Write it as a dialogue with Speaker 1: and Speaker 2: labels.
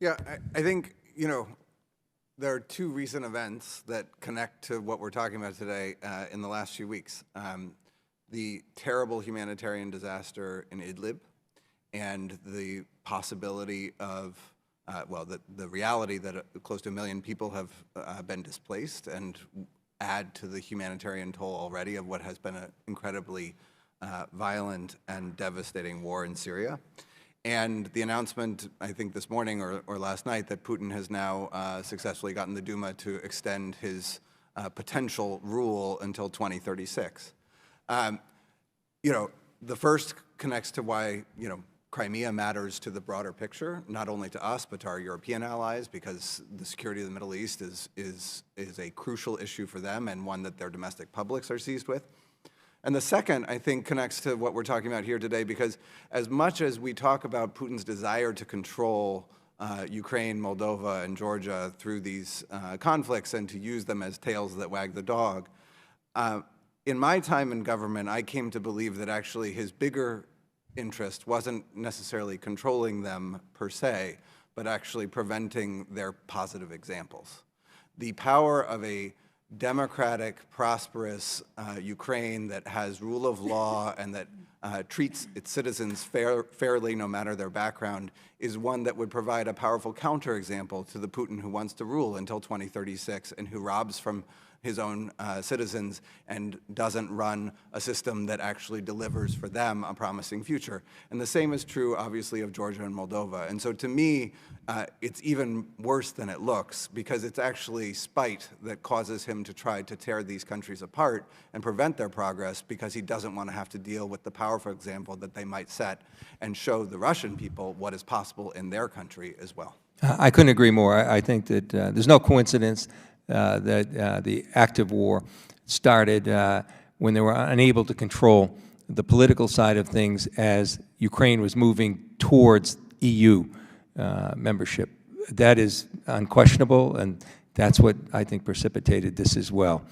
Speaker 1: Yeah, I think, there are two recent events that connect to what we're talking about today in the last few weeks. The terrible humanitarian disaster in Idlib and the possibility of, the reality that close to 1 million people have been displaced and add to the humanitarian toll already of what has been an incredibly violent and devastating war in Syria. And the announcement, I think this morning or last night, that Putin has now successfully gotten the Duma to extend his potential rule until 2036. The first connects to why, Crimea matters to the broader picture, not only to us, but to our European allies, because the security of the Middle East is a crucial issue for them and one that their domestic publics are seized with. And the second, I think, connects to what we're talking about here today, because as much as we talk about Putin's desire to control Ukraine, Moldova, and Georgia through these conflicts and to use them as tails that wag the dog, in my time in government, I came to believe that actually his bigger interest wasn't necessarily controlling them per se, but actually preventing their positive examples. The power of a democratic, prosperous Ukraine that has rule of law and that treats its citizens fairly no matter their background is one that would provide a powerful counterexample to the Putin who wants to rule until 2036 and who robs from his own citizens and doesn't run a system that actually delivers for them a promising future. And the same is true, obviously, of Georgia and Moldova. And so to me, it's even worse than it looks, because it's actually spite that causes him to try to tear these countries apart and prevent their progress, because he doesn't want to have to deal with the powerful example that they might set and show the Russian people what is possible in their country as well.
Speaker 2: I couldn't agree more. I think that there's no coincidence that the active war started when they were unable to control the political side of things as Ukraine was moving towards EU membership. That is unquestionable, and that's what I think precipitated this as well.